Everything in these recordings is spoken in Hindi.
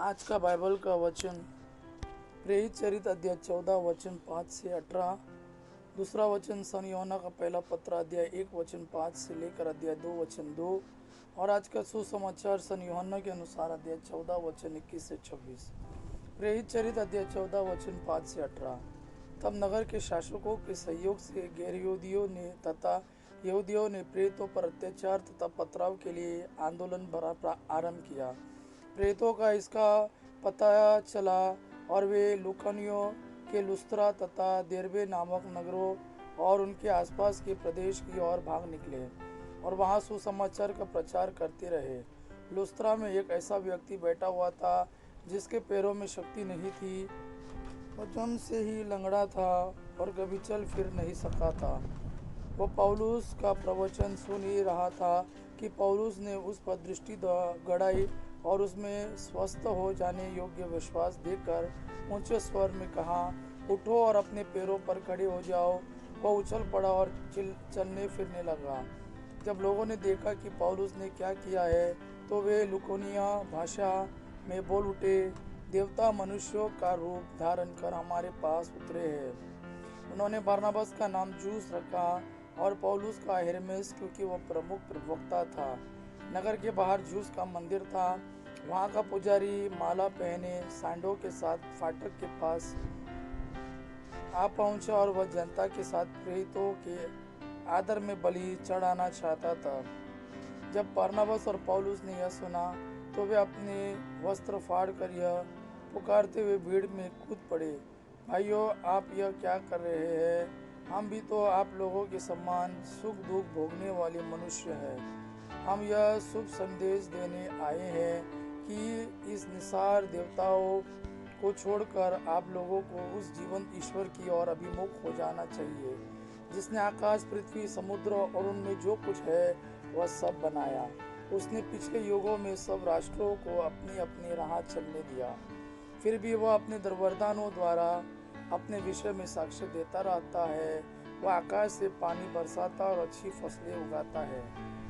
आज का बाइबल का वचन प्रेरित चरित अध्याय 14 वचन 5 से 18। दूसरा वचन सन यूहन्ना का पहला पत्र अध्याय 1 वचन 5 से लेकर अध्याय 2 वचन 2। और आज का सुसमाचार सन यूहन्ना के अनुसार अध्याय 14 वचन 21 से 26। प्रेरित चरित अध्याय 14 वचन 5 से 18। तब नगर के शासकों के सहयोग से गैर यहूदियों ने तथा यहूदियों ने प्रेरितों पर अत्याचार तथा पथराव के लिए आंदोलन भरा आरंभ किया। प्रेरितों का इसका पता चला और वे लुकानियों के लुस्त्रा तथा देरबे नामक नगरों और उनके आसपास के प्रदेश की ओर भाग निकले और वहां सुसमाचार का प्रचार करते रहे। लुस्त्रा में एक ऐसा व्यक्ति बैठा हुआ था जिसके पैरों में शक्ति नहीं थी, वह जन्म से ही लंगड़ा था और कभी चल फिर नहीं सका था। वह पौलुस का प्रवचन सुन ही रहा था कि पौलुस ने उस पर दृष्टि गड़ाई और उसमें स्वस्थ हो जाने योग्य विश्वास देखकर ऊंचे स्वर में कहा, उठो और अपने पैरों पर खड़े हो जाओ। वह उछल पड़ा और चलने फिरने लगा। जब लोगों ने देखा कि पौलुस ने क्या किया है तो वे लुकानिया भाषा में बोल उठे, देवता मनुष्यों का रूप धारण कर हमारे पास उतरे हैं। उन्होंने बरनबास का नाम जूस रखा और पौलुस का हेरमेस, क्योंकि वह प्रमुख प्रवक्ता था। नगर के बाहर जूस का मंदिर था। वहाँ का पुजारी माला पहने सांडों के साथ फाटक के पास आ पहुंचा और वह जनता के साथ प्रेरितों के आदर में बलि चढ़ाना चाहता था। जब बरनबास और पौलुस ने यह सुना तो वे अपने वस्त्र फाड़ कर यह पुकारते हुए भीड़ में कूद पड़े, भाइयों, आप यह क्या कर रहे हैं? हम भी तो आप लोगों के समान सुख दुख भोगने वाले मनुष्य हैं। हम यह शुभ संदेश देने आए हैं कि इस निसार देवताओं को छोड़कर आप लोगों को उस जीवंत ईश्वर की ओर अभिमुख हो जाना चाहिए, जिसने आकाश, पृथ्वी, समुद्र और उनमें जो कुछ है वह सब बनाया। उसने पिछले युगों में सब राष्ट्रों को अपनी अपनी राह चलने दिया, फिर भी वह अपने वरदानों द्वारा अपने विषय में साक्ष्य देता रहता है। वह आकाश से पानी बरसाता और अच्छी फसलें उगाता है।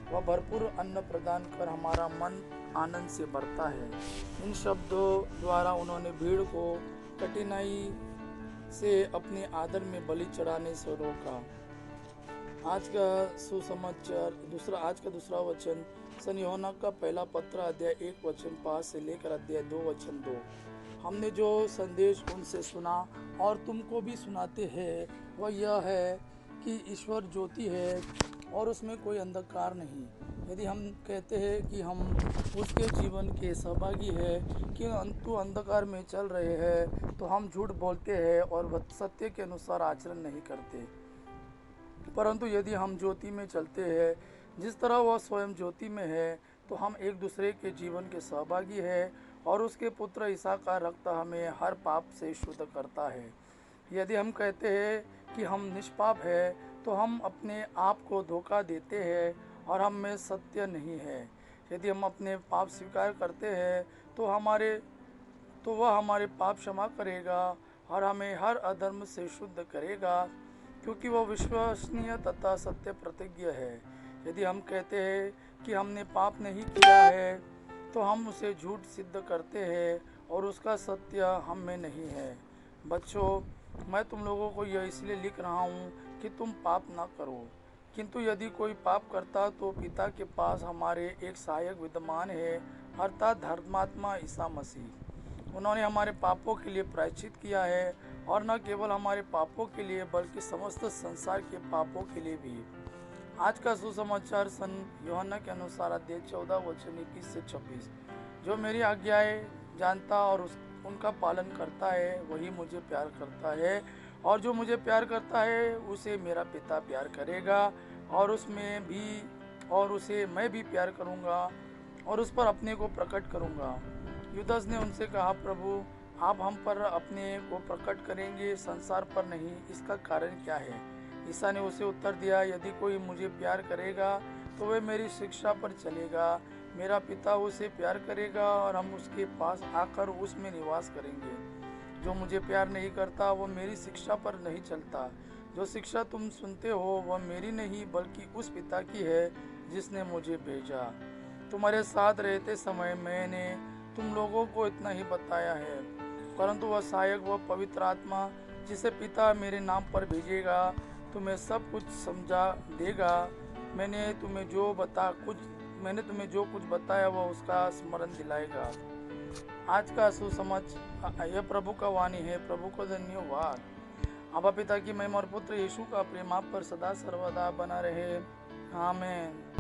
वह भरपूर अन्न प्रदान कर हमारा मन आनंद से भरता है। इन शब्दों द्वारा उन्होंने भीड़ को कठिनाई से अपने आदर में बलि चढ़ाने से रोका। आज का सुसमाचार आज का दूसरा वचन सन यूहन्ना का पहला पत्र अध्याय 1 वचन 5 से लेकर अध्याय 2 वचन 2। हमने जो संदेश उनसे सुना और तुमको भी सुनाते हैं वह यह है कि ईश्वर ज्योति है और उसमें कोई अंधकार नहीं। यदि हम कहते हैं कि हम उसके जीवन के सहभागी हैं किंतु अंधकार में चल रहे हैं तो हम झूठ बोलते हैं और सत्य के अनुसार आचरण नहीं करते। परंतु यदि हम ज्योति में चलते हैं जिस तरह वह स्वयं ज्योति में है तो हम एक दूसरे के जीवन के सहभागी हैं और उसके पुत्र ईसा का रक्त हमें हर पाप से शुद्ध करता है। यदि हम कहते हैं कि हम निष्पाप हैं तो हम अपने आप को धोखा देते हैं और हम में सत्य नहीं है। यदि हम अपने पाप स्वीकार करते हैं तो वह हमारे पाप क्षमा करेगा और हमें हर अधर्म से शुद्ध करेगा, क्योंकि वह विश्वसनीय तथा सत्य प्रतिज्ञ है। यदि हम कहते हैं कि हमने पाप नहीं किया है तो हम उसे झूठ सिद्ध करते हैं और उसका सत्य हम में नहीं है। बच्चों, मैं तुम लोगों को यह इसलिए लिख रहा हूँ कि तुम पाप न करो। किंतु यदि कोई पाप करता तो पिता के पास हमारे एक सहायक विद्यमान है, अर्थात धर्मात्मा ईसा मसीह। उन्होंने हमारे पापों के लिए प्रायश्चित किया है और न केवल हमारे पापों के लिए बल्कि समस्त संसार के पापों के लिए भी। आज का सुसमाचार सन यूहन्ना के अनुसार अध्याय 14 वचन 21 से 26। जो मेरी आज्ञाएं जानता और उनका पालन करता है वही मुझे प्यार करता है, और जो मुझे प्यार करता है उसे मेरा पिता प्यार करेगा और उसे मैं भी प्यार करूंगा और उस पर अपने को प्रकट करूंगा। युदास ने उनसे कहा, प्रभु, आप हम पर अपने को प्रकट करेंगे, संसार पर नहीं, इसका कारण क्या है? ईसा ने उसे उत्तर दिया, यदि कोई मुझे प्यार करेगा तो वह मेरी शिक्षा पर चलेगा। मेरा पिता उसे प्यार करेगा और हम उसके पास आकर उसमें निवास करेंगे। जो मुझे प्यार नहीं करता वो मेरी शिक्षा पर नहीं चलता। जो शिक्षा तुम सुनते हो वह मेरी नहीं बल्कि उस पिता की है जिसने मुझे भेजा। तुम्हारे साथ रहते समय मैंने तुम लोगों को इतना ही बताया है, परंतु वह सहायक व पवित्र आत्मा जिसे पिता मेरे नाम पर भेजेगा तुम्हें सब कुछ समझा देगा। मैंने तुम्हें जो कुछ बताया वह उसका स्मरण दिलाएगा। आज का सुसमाचार यह प्रभु का वाणी है। प्रभु को धन्यवाद। आबा पिता की महिमा और पुत्र यीशु का प्रेम आप पर सदा सर्वदा बना रहे। आमीन।